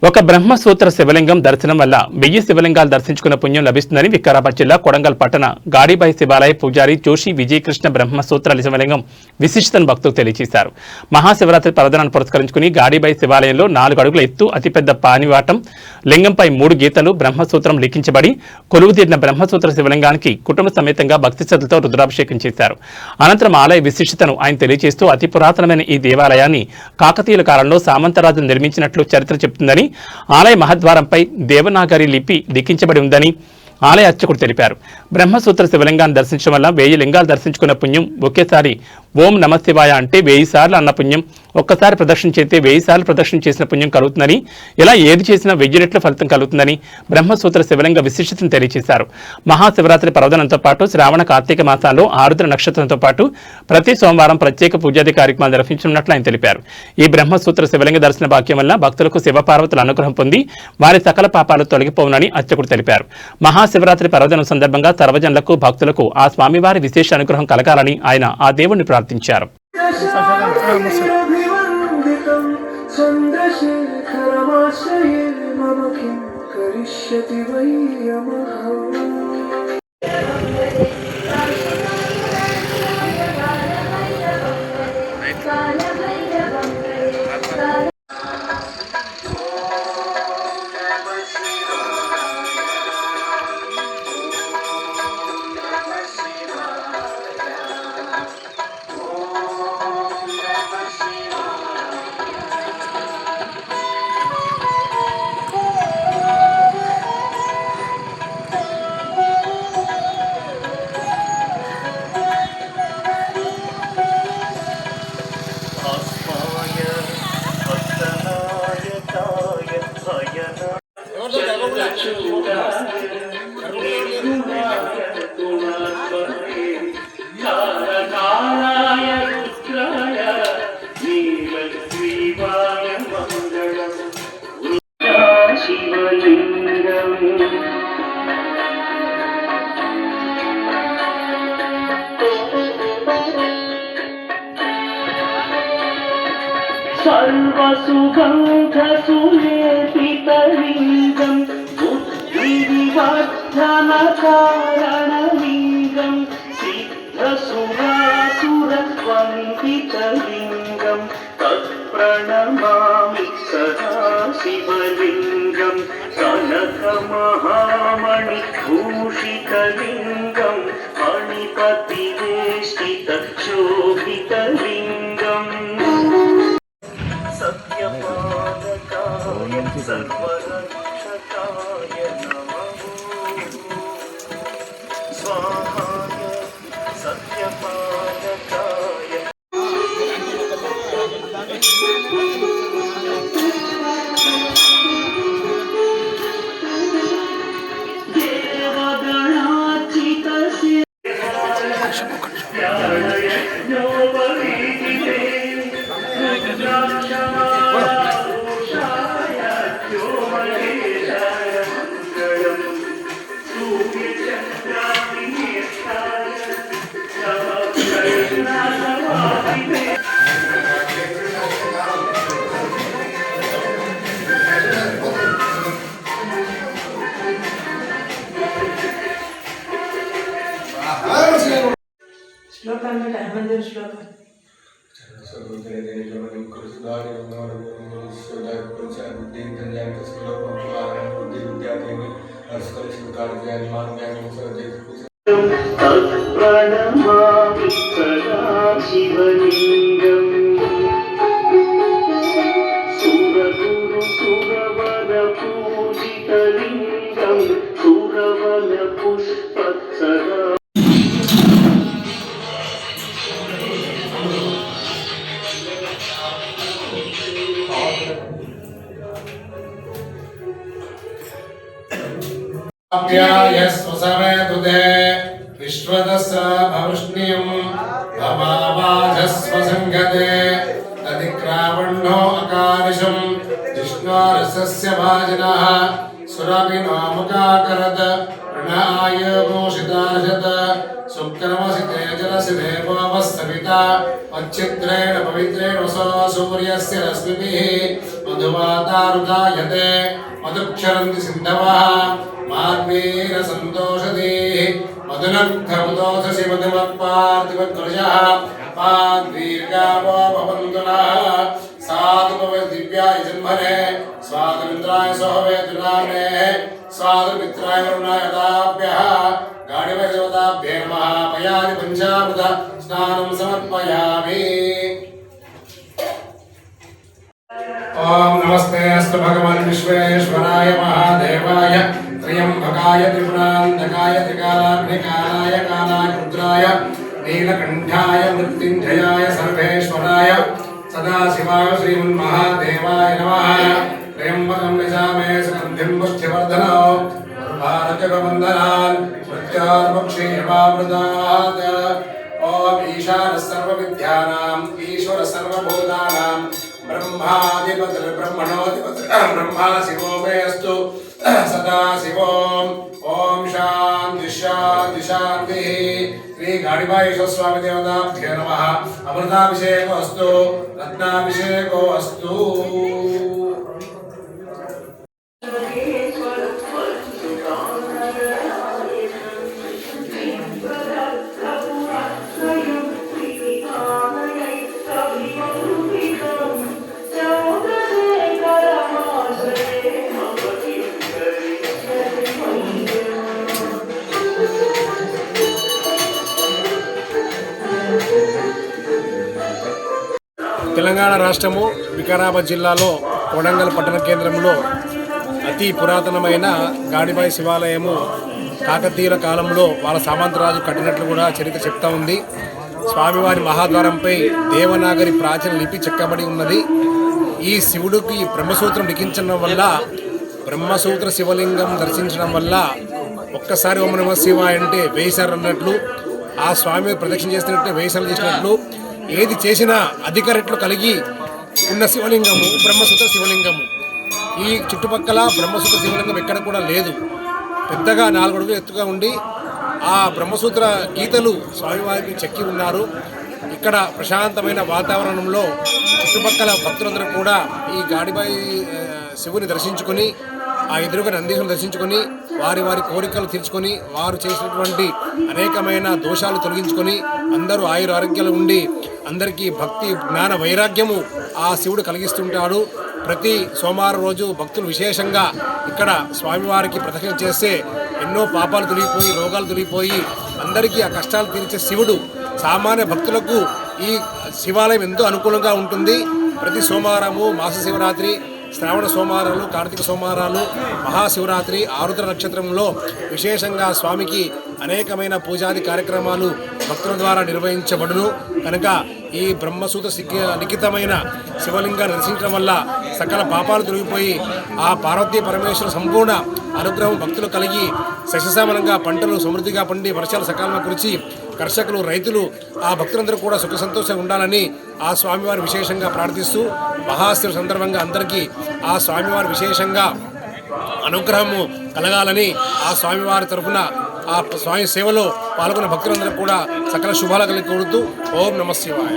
ఒక బ్రహ్మసూత్ర శివలింగం దర్శనం వల్ల 1000 శివలింగాలు దర్శించుకున్న పుణ్యం లభిస్తుందని వికారాబాద్ జిల్లా కొడంగల్ పట్టణ గాడిబాయి శివాలయ పూజారి జోషి విజయకృష్ణ బ్రహ్మసూత్ర శివలింగం విశిష్టతను భక్తులకు తెలియజేశారు. మహాశివరాత్రి పర్వదినాన్ని పురస్కరించుకుని గాడిబాయి శివాలయంలో 4 అడుగుల ఎత్తు అతిపెద్ద పానివాటం లింగంపై 3 గీతలు బ్రహ్మసూత్రం లిఖించబడి కొలువుదీరిన బ్రహ్మసూత్ర శివలింగానికి కుటుంబ సమేతంగా భక్తి శ్రద్ధలతో రుద్రాభిషేకం చేశారు. అనంతరం ఆలయ విశిష్టతను ఆయన తెలియజేస్తూ అతి పురాతనమైన ఈ దేవాలయాన్ని కాకతీయుల కాలంలో సామంతరాజులు నిర్మించినట్లు చరిత్ర చెబుతుందని, ఆలయ మహద్వారంపై దేవనాగరి లిపి లిఖించబడి ఉందని ఆలయ అర్చకుడు తెలిపారు. బ్రహ్మసూత్ర శివలింగాన్ని దర్శించడం వల్ల 1000 లింగాలు దర్శించుకున్న పుణ్యం, ఒకేసారి ఓం నమ శివాయ అంటే 1000 సార్లు అన్న పుణ్యం, ఒక్కసారి ప్రదక్షిణ చేస్తే 1000 సార్లు ప్రదక్షిణ చేసిన పుణ్యం కలుగుతుందని, ఇలా ఏది చేసినా 1000 రెట్ల ఫలితం కలుగుతుందని బ్రహ్మసూత్ర శివలింగ విశిష్టతను తెలియజేశారు. మహాశివరాత్రి పర్వదినంతో పాటు శ్రావణ కార్తీక మాసాల్లో ఆరుద్ర నక్షత్రంతో పాటు ప్రతి సోమవారం ప్రత్యేక పూజాది కార్యక్రమాలు నిర్వహించనున్నట్లు ఆయన తెలిపారు. ఈ బ్రహ్మసూత్ర శివలింగ దర్శన భాగ్యం వల్ల భక్తులకు శివపార్వతుల అనుగ్రహం పొంది వారి సకల పాపాలు తొలగిపోవునని అర్చకుడు తెలిపారు. మహాశివరాత్రి పర్వదినం సందర్భంగా సర్వజనులకు భక్తులకు ఆ స్వామివారి విశేష అనుగ్రహం కలగాలని ఆయన ఆ దేవుణ్ణి ప్రార్థించారు. सर्वसुगन्धसुलेपितलिङ्गं बुद्धिविवर्धनकारणलिङ्गं सिद्धसुरासुरवन्दितलिङ्गं तत्प्रणमामि सदा शिवलिङ्गं कनकमहामणिभूषितलिङ्गं मणिपतिवेष्टितशोभितलिङ्गम् सत्यपादकाय सर्वरक्षकाय नमः स्वाहाय सत्यपादकाय देवगणार्चितस्य तत्प्रणमामि सदा शिवलिङ्गम् सुरगुरुसुरवरपूजितलिङ्गं सुरवनपुष्पत्सरा स्वसमेतुते विश्वदस्य भविष्ण्यं भवावाजस्व संगते तदिक्रावण्णो अकारिशं जिष्णोरसस्य भाजिनः सुरभिनो मुखाकरत ऋणाय मोषिताशत सुक्रमसिते जलसिते पवस्तविता अच्छित्रेण पवित्रेण वसो सूर्यस्य रश्मिभिः మధువాతారుదాయతే మధుక్షరంతి సింధవః మాద్వీర సంతోషదేః మధునగ్ధముదోషసి మధుమత్పార్థివద్వజः మాద్వీర్గావో భవంతు నః సాధు దివ్యాయ జన్మనే స్వాదుమిత్రాయ సోహవేతునామ్నే స్వాదుమిత్రాయ వరుణాయ దాభ్యః గాడివై దేవతాభ్యే నమః పయాని పంచామృత స్నానం సమర్పయామి. ఓం నమస్తే అస్తు భగవన్ విశ్వేశ్వరాయ మహాదేవాయ త్రయంబకాయ త్రిపురాంతకాయ త్రికాలాగ్నికాలాయ కాలాగ్రుద్రాయ నీలకంఠాయ మృత్యుంజయాయ సర్వేశ్వరాయ సదాశివాయ శ్రీమన్మహాదేవాయ నమః. త్రయంబకం యజామహే సుగంధిం పుష్టివర్ధనో భారతవందనాన్ మృత్యోర్ముక్షీయమామృతాత్. ఓం ఈశానः సర్వవిద్యానాం ఈశ్వర సర్వభూతానాం బ్రహ్మాధిపతిర్ బ్రహ్మణోధిపతిర్ బ్రహ్మా శివో మే అస్తు సదా శివోం. ఓం శాంతి శాంతి శాంతి. శ్రీ గాడిబాయేశ్వర స్వామి దేవతాభ్యో నమః. అమృతాభిషేకో అస్తు రత్నాభిషేకో అస్తు. తెలంగాణ రాష్ట్రము వికారాబాద్ జిల్లాలో కొడంగల్ పట్టణ కేంద్రంలో అతి పురాతనమైన గాడిబాయి శివాలయము కాకతీయుల కాలంలో వాళ్ళ సామంతరాజు కట్టినట్లు కూడా చరిత్ర చెప్తా ఉంది. స్వామివారి మహాద్వారంపై దేవనాగరి ప్రాచీన లిపి చెక్కబడి ఉన్నది. ఈ శివుడికి బ్రహ్మసూత్రం లిఖించడం వల్ల బ్రహ్మసూత్ర శివలింగం దర్శించడం వల్ల ఒక్కసారి ఓం నమః శివాయ అంటే 1000 సార్లు అన్నట్లు, ఆ స్వామి ప్రదక్షిణ చేసినట్టు 1000 సార్లు చేసినట్లు, ఏది చేసినా అధిక రెట్లు కలిగి ఉన్న శివలింగము బ్రహ్మసూత్ర శివలింగము. ఈ చుట్టుపక్కల బ్రహ్మసూత్ర శివలింగం ఎక్కడ కూడా లేదు. పెద్దగా 4 అడుగులు ఎత్తుగా ఉండి ఆ బ్రహ్మసూత్ర గీతలు స్వామివారికి చెక్కి ఉన్నారు. ఇక్కడ ప్రశాంతమైన వాతావరణంలో చుట్టుపక్కల భక్తులందరూ కూడా ఈ గాడిబాయి శివుని దర్శించుకొని ఆ ఎదురుగా నందీశ్వరుని దర్శించుకొని వారి వారి కోరికలు తీర్చుకొని వారు చేసినటువంటి అనేకమైన దోషాలు తొలగించుకొని అందరూ ఆయుర ఆరోగ్యాలు ఉండి అందరికీ భక్తి జ్ఞాన వైరాగ్యము ఆ శివుడు కలిగిస్తుంటాడు. ప్రతి సోమవారం రోజు భక్తులు విశేషంగా ఇక్కడ స్వామివారికి ప్రదక్షిణ చేస్తే ఎన్నో పాపాలు తొలగిపోయి రోగాలు తొలగిపోయి అందరికీ ఆ కష్టాలు తీర్చే శివుడు సామాన్య భక్తులకు ఈ శివాలయం ఎంతో అనుకూలంగా ఉంటుంది. ప్రతి సోమవారము మాస శివరాత్రి, శ్రావణ సోమవారాలు, కార్తీక సోమవారాలు, మహాశివరాత్రి, ఆరుద్ర నక్షత్రంలో విశేషంగా స్వామికి అనేకమైన పూజాది కార్యక్రమాలు భక్తుల ద్వారా నిర్వహించబడును. కనుక ఈ బ్రహ్మసూత్ర లిఖితమైన శివలింగాన్ని దర్శించడం వల్ల సకల పాపాలు తొలగిపోయి ఆ పార్వతీ పరమేశ్వర సంపూర్ణ అనుగ్రహం భక్తులు కలిగి శశశామలంగా పంటలు సమృద్ధిగా పండి వర్షాలు సకాలంలో కురిచి కర్షకులు రైతులు ఆ భక్తులందరూ కూడా సుఖ సంతోషంగా ఉండాలని ఆ స్వామివారి విశేషంగా ప్రార్థిస్తూ మహాశివ సందర్భంగా అందరికీ ఆ స్వామివారి విశేషంగా అనుగ్రహము కలగాలని ఆ స్వామివారి తరఫున ఆ స్వామి సేవలో పాల్గొన్న భక్తులందరూ కూడా సకల శుభాలు కలిగి కోరుతూ ఓం నమః శివాయ.